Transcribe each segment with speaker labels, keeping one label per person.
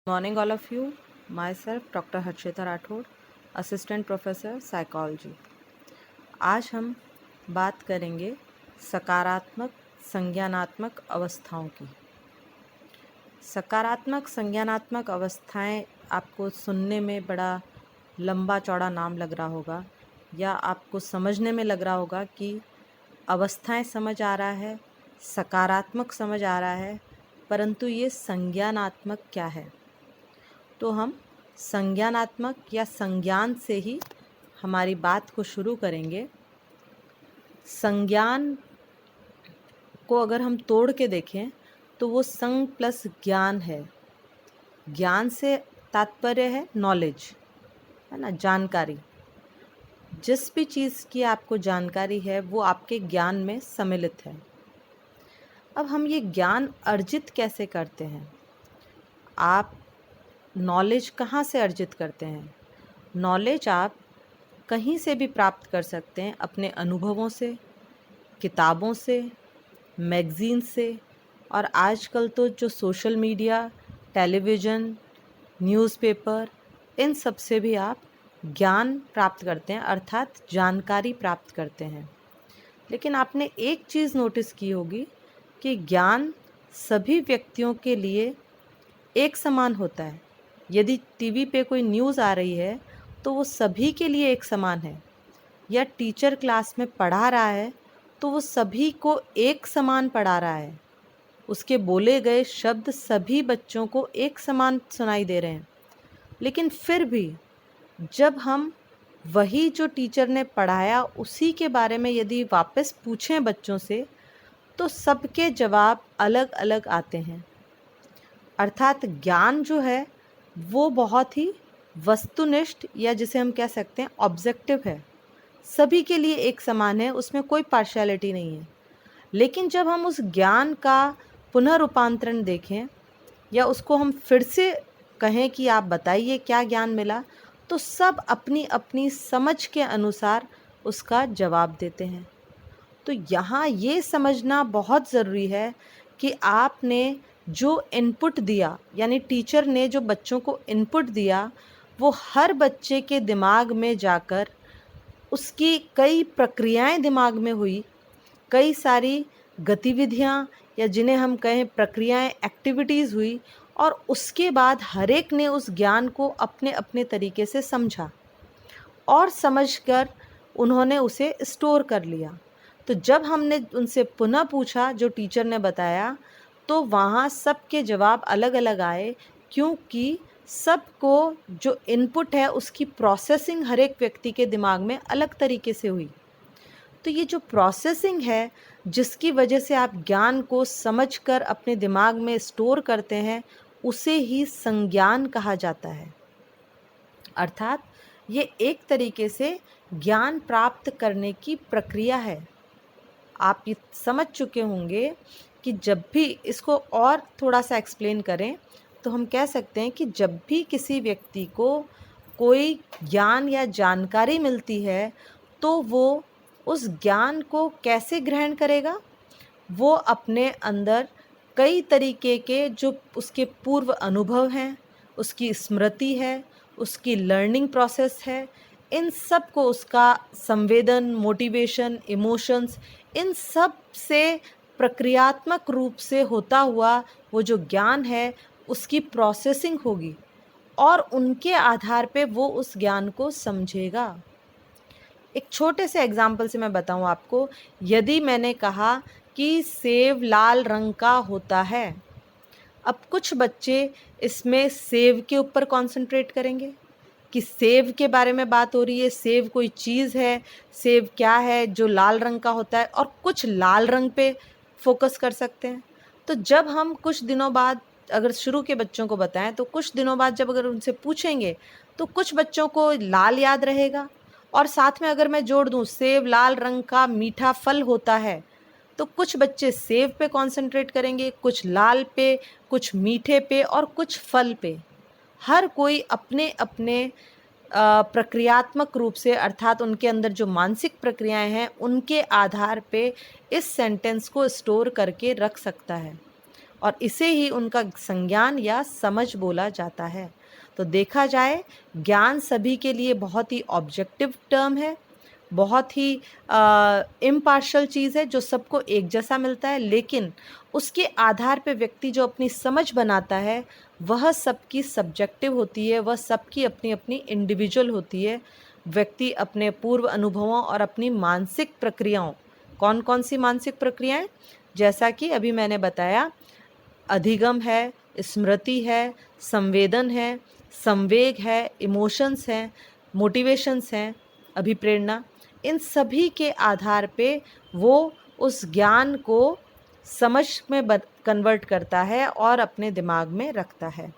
Speaker 1: Morning, all of you. Myself, Dr. Harshita Rathod, Assistant Professor Psychology. आज हम बात करेंगे सकारात्मक संज्ञानात्मक अवस्थाओं की। सकारात्मक संज्ञानात्मक अवस्थाएं आपको सुनने में बड़ा लंबा चौड़ा नाम लग रहा होगा या आपको समझने में लग रहा होगा कि अवस्थाएं समझ आ रहा है, सकारात्मक समझ आ रहा है, परंतु ये संज्ञानात्मक क्या है। तो हम संज्ञानात्मक या संज्ञान से ही हमारी बात को शुरू करेंगे। संज्ञान को अगर हम तोड़ के देखें तो वो संग प्लस ज्ञान है। ज्ञान से तात्पर्य है नॉलेज, है ना, जानकारी। जिस भी चीज़ की आपको जानकारी है वो आपके ज्ञान में सम्मिलित है। अब हम ये ज्ञान अर्जित कैसे करते हैं? आप नॉलेज कहाँ से अर्जित करते हैं? नॉलेज आप कहीं से भी प्राप्त कर सकते हैं, अपने अनुभवों से, किताबों से, मैगज़ीन से, और आजकल तो जो सोशल मीडिया, टेलीविज़न, न्यूज़पेपर, इन सब से भी आप ज्ञान प्राप्त करते हैं, अर्थात जानकारी प्राप्त करते हैं। लेकिन आपने एक चीज़ नोटिस की होगी कि ज्ञान सभी व्यक्तियों के लिए एक समान होता है। यदि टीवी पे कोई न्यूज़ आ रही है तो वो सभी के लिए एक समान है, या टीचर क्लास में पढ़ा रहा है तो वो सभी को एक समान पढ़ा रहा है। उसके बोले गए शब्द सभी बच्चों को एक समान सुनाई दे रहे हैं। लेकिन फिर भी जब हम वही जो टीचर ने पढ़ाया उसी के बारे में यदि वापस पूछें बच्चों से तो सबके जवाब अलग अलग आते हैं। अर्थात ज्ञान जो है वो बहुत ही वस्तुनिष्ठ, या जिसे हम कह सकते हैं ऑब्जेक्टिव है, सभी के लिए एक समान है, उसमें कोई पार्शियलिटी नहीं है। लेकिन जब हम उस ज्ञान का पुनर्रूपांतरण देखें या उसको हम फिर से कहें कि आप बताइए क्या ज्ञान मिला, तो सब अपनी अपनी समझ के अनुसार उसका जवाब देते हैं। तो यहाँ ये समझना बहुत ज़रूरी है कि आपने जो इनपुट दिया, यानी टीचर ने जो बच्चों को इनपुट दिया, वो हर बच्चे के दिमाग में जाकर उसकी कई प्रक्रियाएं दिमाग में हुई, कई सारी गतिविधियां या जिन्हें हम कहें प्रक्रियाएं, एक्टिविटीज़ हुई, और उसके बाद हर एक ने उस ज्ञान को अपने अपने तरीके से समझा और समझकर उन्होंने उसे स्टोर कर लिया। तो जब हमने उनसे पुनः पूछा जो टीचर ने बताया, तो वहाँ सबके जवाब अलग अलग आए, क्योंकि सबको जो इनपुट है उसकी प्रोसेसिंग हर एक व्यक्ति के दिमाग में अलग तरीके से हुई। तो ये जो प्रोसेसिंग है जिसकी वजह से आप ज्ञान को समझकर अपने दिमाग में स्टोर करते हैं, उसे ही संज्ञान कहा जाता है। अर्थात ये एक तरीके से ज्ञान प्राप्त करने की प्रक्रिया है। आप ये समझ चुके होंगे कि जब भी इसको और थोड़ा सा एक्सप्लेन करें तो हम कह सकते हैं कि जब भी किसी व्यक्ति को कोई ज्ञान या जानकारी मिलती है तो वो उस ज्ञान को कैसे ग्रहण करेगा? वो अपने अंदर कई तरीके के जो उसके पूर्व अनुभव हैं, उसकी स्मृति है, उसकी लर्निंग प्रोसेस है, इन सब को उसका संवेदन, मोटिवेशन, इमोशंस, इन सब से प्रक्रियात्मक रूप से होता हुआ वो जो ज्ञान है उसकी प्रोसेसिंग होगी और उनके आधार पे वो उस ज्ञान को समझेगा। एक छोटे से एग्जाम्पल से मैं बताऊं आपको, यदि मैंने कहा कि सेब लाल रंग का होता है, अब कुछ बच्चे इसमें सेब के ऊपर कंसंट्रेट करेंगे कि सेब के बारे में बात हो रही है, सेब कोई चीज़ है, सेब क्या है जो लाल रंग का होता है, और कुछ लाल रंग पे फोकस कर सकते हैं। तो जब हम कुछ दिनों बाद अगर शुरू के बच्चों को बताएं तो कुछ दिनों बाद जब अगर उनसे पूछेंगे तो कुछ बच्चों को लाल याद रहेगा, और साथ में अगर मैं जोड़ दूं सेब लाल रंग का मीठा फल होता है, तो कुछ बच्चे सेब पे कंसंट्रेट करेंगे, कुछ लाल पे, कुछ मीठे पे और कुछ फल पे। हर कोई अपने अपने प्रक्रियात्मक रूप से, अर्थात उनके अंदर जो मानसिक प्रक्रियाएं हैं उनके आधार पे इस सेंटेंस को स्टोर करके रख सकता है। और इसे ही उनका संज्ञान या समझ बोला जाता है। तो देखा जाए, ज्ञान सभी के लिए बहुत ही ऑब्जेक्टिव टर्म है, बहुत ही इम्पार्शल चीज़ है जो सबको एक जैसा मिलता है, लेकिन उसके आधार पे व्यक्ति जो अपनी समझ बनाता है वह सबकी सब्जेक्टिव होती है, वह सबकी अपनी अपनी इंडिविजुअल होती है। व्यक्ति अपने पूर्व अनुभवों और अपनी मानसिक प्रक्रियाओं, कौन कौन सी मानसिक प्रक्रियाएं, जैसा कि अभी मैंने बताया, अधिगम है, स्मृति है, संवेदन है, संवेग है, इमोशंस हैं, मोटिवेशंस हैं, अभिप्रेरणा, इन सभी के आधार पे वो उस ज्ञान को समझ में कन्वर्ट करता है और अपने दिमाग में रखता है।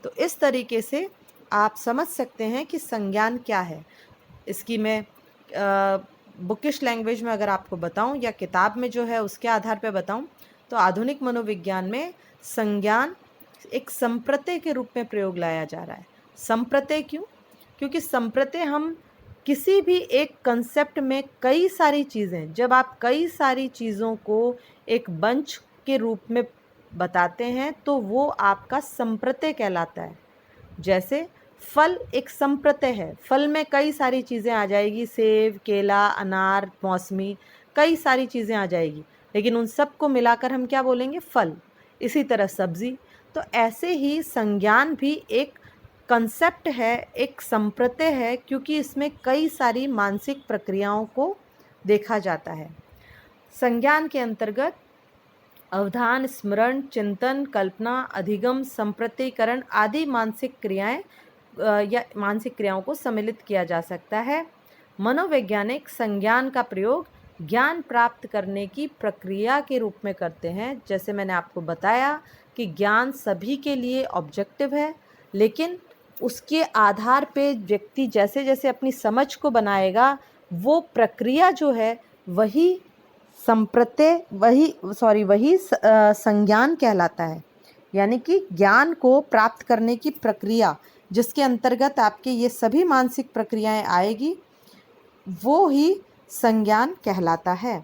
Speaker 1: तो इस तरीके से आप समझ सकते हैं कि संज्ञान क्या है। इसकी मैं बुकिश लैंग्वेज में अगर आपको बताऊं या किताब में जो है उसके आधार पे बताऊं, तो आधुनिक मनोविज्ञान में संज्ञान एक संप्रत्यय के रूप में प्रयोग लाया जा रहा है। संप्रत्यय क्यों? क्योंकि संप्रत्यय हम किसी भी एक कंसेप्ट में कई सारी चीज़ें, जब आप कई सारी चीज़ों को एक बंच के रूप में बताते हैं तो वो आपका संप्रत्यय कहलाता है। जैसे फल एक संप्रत्यय है, फल में कई सारी चीज़ें आ जाएगी, सेब, केला, अनार, मौसमी, कई सारी चीज़ें आ जाएगी, लेकिन उन सब को मिलाकर हम क्या बोलेंगे? फल। इसी तरह सब्ज़ी। तो ऐसे ही संज्ञान भी एक कंसेप्ट है, एक संप्रत्यय है, क्योंकि इसमें कई सारी मानसिक प्रक्रियाओं को देखा जाता है। संज्ञान के अंतर्गत अवधान, स्मरण, चिंतन, कल्पना, अधिगम, संप्रत्ययीकरण आदि मानसिक क्रियाएं या मानसिक क्रियाओं को सम्मिलित किया जा सकता है। मनोवैज्ञानिक संज्ञान का प्रयोग ज्ञान प्राप्त करने की प्रक्रिया के रूप में करते हैं। जैसे मैंने आपको बताया कि ज्ञान सभी के लिए ऑब्जेक्टिव है, लेकिन उसके आधार पे व्यक्ति जैसे जैसे अपनी समझ को बनाएगा, वो प्रक्रिया जो है वही संप्रत्यय, वही संज्ञान कहलाता है। यानी कि ज्ञान को प्राप्त करने की प्रक्रिया जिसके अंतर्गत आपके ये सभी मानसिक प्रक्रियाएं आएगी, वो ही संज्ञान कहलाता है।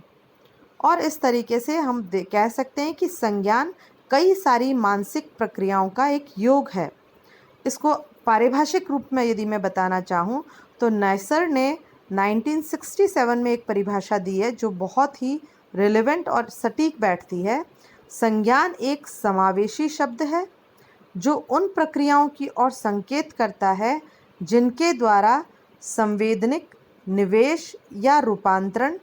Speaker 1: और इस तरीके से हम कह सकते हैं कि संज्ञान कई सारी मानसिक प्रक्रियाओं का एक योग है। इसको पारिभाषिक रूप में यदि मैं बताना चाहूँ तो नाइसर ने 1967 में एक परिभाषा दी है जो बहुत ही रिलेवेंट और सटीक बैठती है। संज्ञान एक समावेशी शब्द है जो उन प्रक्रियाओं की ओर संकेत करता है जिनके द्वारा संवेदनिक निवेश या रूपांतरण,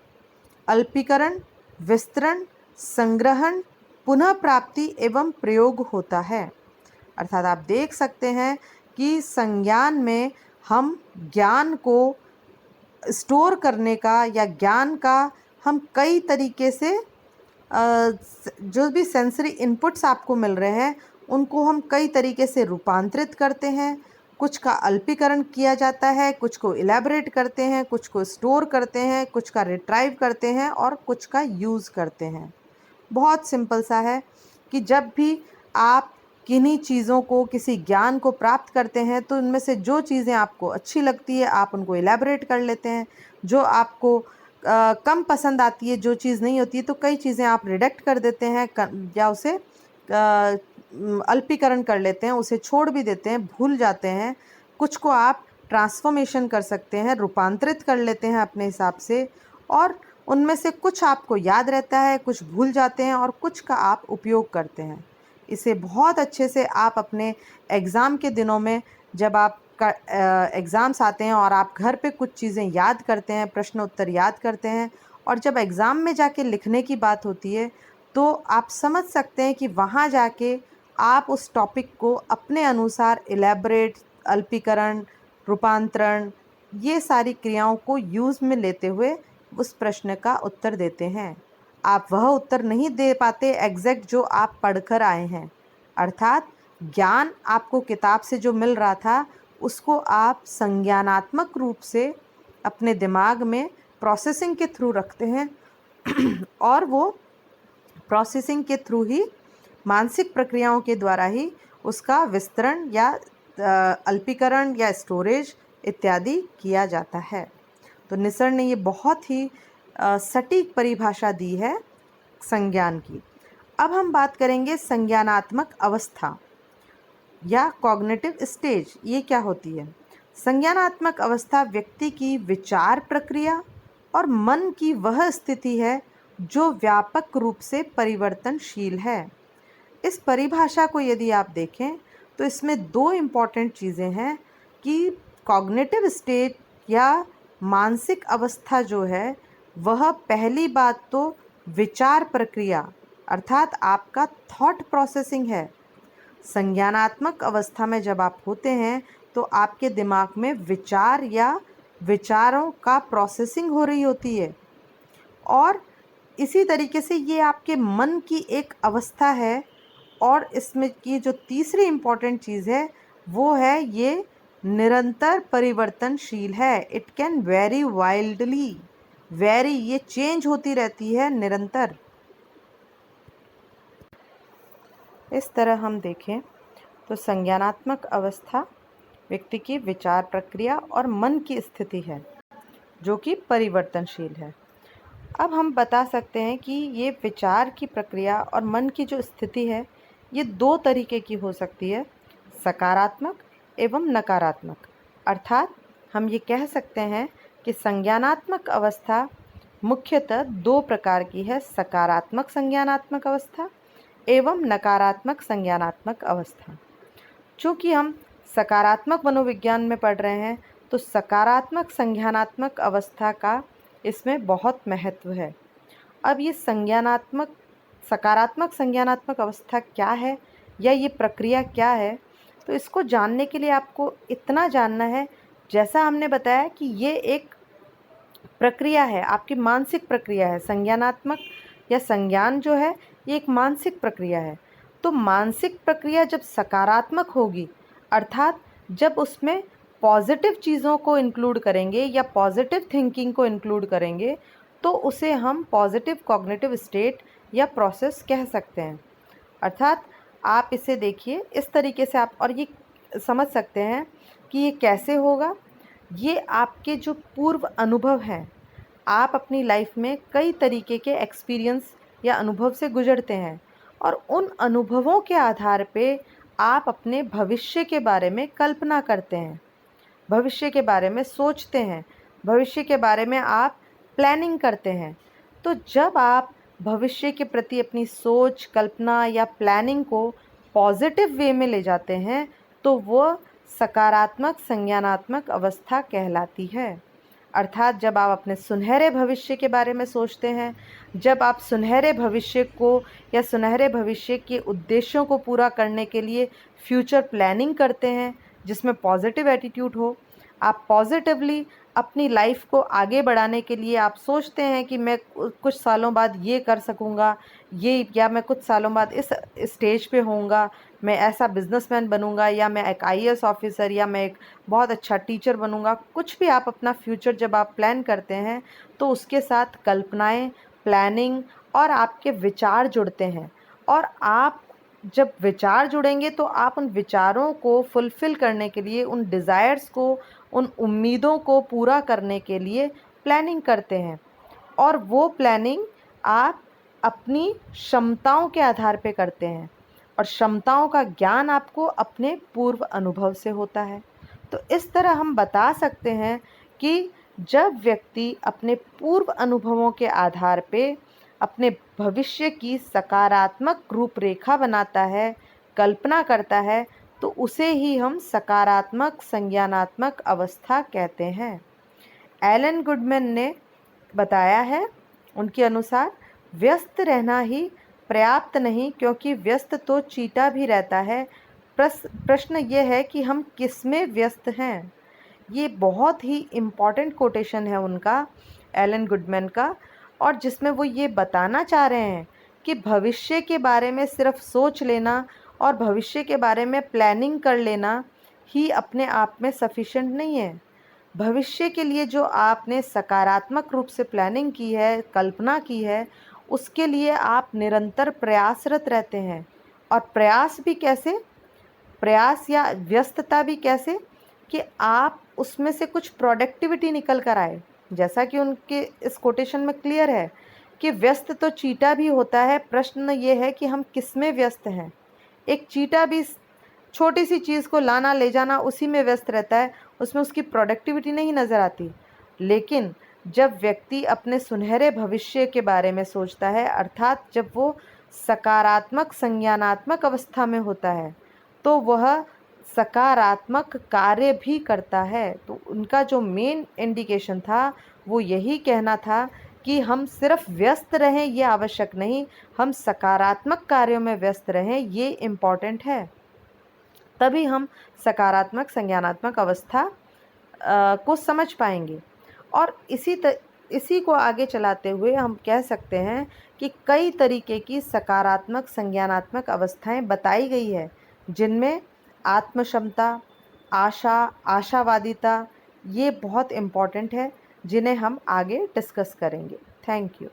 Speaker 1: अल्पीकरण, विस्तरण, संग्रहण, पुनः प्राप्ति एवं प्रयोग होता है। अर्थात आप देख सकते हैं कि संज्ञान में हम ज्ञान को स्टोर करने का या ज्ञान का हम कई तरीके से जो भी सेंसरी इनपुट्स आपको मिल रहे हैं उनको हम कई तरीके से रूपांतरित करते हैं। कुछ का अल्पीकरण किया जाता है, कुछ को इलेबरेट करते हैं, कुछ को स्टोर करते हैं, कुछ का रिट्राइव करते हैं और कुछ का यूज़ करते हैं। बहुत सिंपल सा है कि जब भी आप किन्हीं चीज़ों को, किसी ज्ञान को प्राप्त करते हैं तो उनमें से जो चीज़ें आपको अच्छी लगती है आप उनको इलेबरेट कर लेते हैं, जो आपको कम पसंद आती है, जो चीज़ नहीं होती है तो कई चीज़ें आप रिडक्ट कर देते हैं या उसे अल्पीकरण कर लेते हैं, उसे छोड़ भी देते हैं, भूल जाते हैं। कुछ को आप ट्रांसफॉर्मेशन कर सकते हैं, रूपांतरित कर लेते हैं अपने हिसाब से, और उनमें से कुछ आपको याद रहता है, कुछ भूल जाते हैं और कुछ का आप उपयोग करते हैं। इसे बहुत अच्छे से आप अपने एग्ज़ाम के दिनों में, जब आपका एग्ज़ाम्स आते हैं और आप घर पे कुछ चीज़ें याद करते हैं, प्रश्न उत्तर याद करते हैं, और जब एग्ज़ाम में जाके लिखने की बात होती है तो आप समझ सकते हैं कि वहाँ जाके आप उस टॉपिक को अपने अनुसार इलेबरेट, अल्पीकरण, रूपांतरण, ये सारी क्रियाओं को यूज़ में लेते हुए उस प्रश्न का उत्तर देते हैं। आप वह उत्तर नहीं दे पाते एग्जैक्ट जो आप पढ़कर आए हैं। अर्थात ज्ञान आपको किताब से जो मिल रहा था उसको आप संज्ञानात्मक रूप से अपने दिमाग में प्रोसेसिंग के थ्रू रखते हैं और वो प्रोसेसिंग के थ्रू ही, मानसिक प्रक्रियाओं के द्वारा ही उसका विस्तरण या अल्पीकरण या स्टोरेज इत्यादि किया जाता है। तो निसर ने ये बहुत ही सटीक परिभाषा दी है संज्ञान की। अब हम बात करेंगे संज्ञानात्मक अवस्था या कॉग्निटिव स्टेज। ये क्या होती है? संज्ञानात्मक अवस्था व्यक्ति की विचार प्रक्रिया और मन की वह स्थिति है जो व्यापक रूप से परिवर्तनशील है। इस परिभाषा को यदि आप देखें तो इसमें दो इम्पॉर्टेंट चीज़ें हैं कि कॉग्निटिव स्टेट या मानसिक अवस्था जो है वह पहली बात तो विचार प्रक्रिया अर्थात आपका थॉट प्रोसेसिंग है। संज्ञानात्मक अवस्था में जब आप होते हैं तो आपके दिमाग में विचार या विचारों का प्रोसेसिंग हो रही होती है, और इसी तरीके से ये आपके मन की एक अवस्था है। और इसमें की जो तीसरी इम्पॉर्टेंट चीज़ है वो है ये निरंतर परिवर्तनशील है। It can very wildly, very, ये चेंज होती रहती है निरंतर। इस तरह हम देखें तो संज्ञानात्मक अवस्था व्यक्ति की विचार प्रक्रिया और मन की स्थिति है जो कि परिवर्तनशील है। अब हम बता सकते हैं कि ये विचार की प्रक्रिया और मन की जो स्थिति है ये दो तरीके की हो सकती है, सकारात्मक एवं नकारात्मक। अर्थात हम ये कह सकते हैं कि संज्ञानात्मक अवस्था मुख्यतः दो प्रकार की है, सकारात्मक संज्ञानात्मक अवस्था एवं नकारात्मक संज्ञानात्मक अवस्था। चूँकि हम सकारात्मक मनोविज्ञान में पढ़ रहे हैं तो सकारात्मक संज्ञानात्मक अवस्था का इसमें बहुत महत्व है। अब ये सकारात्मक संज्ञानात्मक अवस्था क्या है या ये प्रक्रिया क्या है, तो इसको जानने के लिए आपको इतना जानना है, जैसा हमने बताया कि ये एक प्रक्रिया है, आपकी मानसिक प्रक्रिया है। संज्ञानात्मक या संज्ञान जो है ये एक मानसिक प्रक्रिया है। तो मानसिक प्रक्रिया जब सकारात्मक होगी अर्थात जब उसमें पॉजिटिव चीज़ों को इंक्लूड करेंगे या पॉजिटिव थिंकिंग को इंक्लूड करेंगे तो उसे हम पॉजिटिव कॉग्निटिव स्टेट या प्रोसेस कह सकते हैं। अर्थात आप इसे देखिए इस तरीके से, आप और ये समझ सकते हैं कि ये कैसे होगा। ये आपके जो पूर्व अनुभव हैं, आप अपनी लाइफ में कई तरीके के एक्सपीरियंस या अनुभव से गुजरते हैं और उन अनुभवों के आधार पे आप अपने भविष्य के बारे में कल्पना करते हैं, भविष्य के बारे में सोचते हैं, भविष्य के बारे में आप प्लानिंग करते हैं। तो जब आप भविष्य के प्रति अपनी सोच, कल्पना या प्लानिंग को पॉजिटिव वे में ले जाते हैं तो वो सकारात्मक संज्ञानात्मक अवस्था कहलाती है। अर्थात जब आप अपने सुनहरे भविष्य के बारे में सोचते हैं, जब आप सुनहरे भविष्य को या सुनहरे भविष्य के उद्देश्यों को पूरा करने के लिए फ्यूचर प्लानिंग करते हैं जिसमें पॉजिटिव एटीट्यूड हो, आप पॉजिटिवली अपनी लाइफ को आगे बढ़ाने के लिए आप सोचते हैं कि मैं कुछ सालों बाद ये कर सकूँगा, ये, या मैं कुछ सालों बाद इस स्टेज पे होऊंगा, मैं ऐसा बिजनेसमैन बनूंगा, या मैं एक आईएएस ऑफिसर, या मैं एक बहुत अच्छा टीचर बनूंगा। कुछ भी आप अपना फ्यूचर जब आप प्लान करते हैं तो उसके साथ कल्पनाएं, प्लानिंग और आपके विचार जुड़ते हैं। और आप जब विचार जुड़ेंगे तो आप उन विचारों को फुलफ़िल करने के लिए, उन डिज़ायर्स को, उन उम्मीदों को पूरा करने के लिए प्लानिंग करते हैं। और वो प्लानिंग आप अपनी क्षमताओं के आधार पे करते हैं और क्षमताओं का ज्ञान आपको अपने पूर्व अनुभव से होता है। तो इस तरह हम बता सकते हैं कि जब व्यक्ति अपने पूर्व अनुभवों के आधार पे अपने भविष्य की सकारात्मक रूपरेखा बनाता है, कल्पना करता है, तो उसे ही हम सकारात्मक संज्ञानात्मक अवस्था कहते हैं। एलन गुडमैन ने बताया है, उनके अनुसार व्यस्त रहना ही पर्याप्त नहीं, क्योंकि व्यस्त तो चीटा भी रहता है। प्रश्न ये है कि हम किस में व्यस्त हैं। ये बहुत ही इम्पॉर्टेंट कोटेशन है उनका, एलन गुडमैन का, और जिसमें वो ये बताना चाह रहे हैं कि भविष्य के बारे में सिर्फ सोच लेना और भविष्य के बारे में प्लानिंग कर लेना ही अपने आप में सफिशिएंट नहीं है। भविष्य के लिए जो आपने सकारात्मक रूप से प्लानिंग की है, कल्पना की है, उसके लिए आप निरंतर प्रयासरत रहते हैं। और प्रयास भी कैसे, प्रयास या व्यस्तता भी कैसे, कि आप उसमें से कुछ प्रोडक्टिविटी निकल कर आए। जैसा कि उनके इस कोटेशन में क्लियर है कि व्यस्त तो चींटा भी होता है, प्रश्न ये है कि हम किस में व्यस्त हैं। एक चींटा भी छोटी सी चीज़ को लाना ले जाना उसी में व्यस्त रहता है, उसमें उसकी प्रोडक्टिविटी नहीं नज़र आती। लेकिन जब व्यक्ति अपने सुनहरे भविष्य के बारे में सोचता है, अर्थात जब वो सकारात्मक संज्ञानात्मक अवस्था में होता है, तो वह सकारात्मक कार्य भी करता है। तो उनका जो मेन इंडिकेशन था वो यही कहना था कि हम सिर्फ व्यस्त रहें ये आवश्यक नहीं, हम सकारात्मक कार्यों में व्यस्त रहें ये इम्पॉर्टेंट है। तभी हम सकारात्मक संज्ञानात्मक अवस्था को समझ पाएंगे। और इसी को आगे चलाते हुए हम कह सकते हैं कि कई तरीके की सकारात्मक संज्ञानात्मक अवस्थाएं बताई गई है, जिनमें आत्मक्षमता, आशा, आशावादिता ये बहुत इम्पॉर्टेंट है, जिन्हें हम आगे डिस्कस करेंगे। Thank you.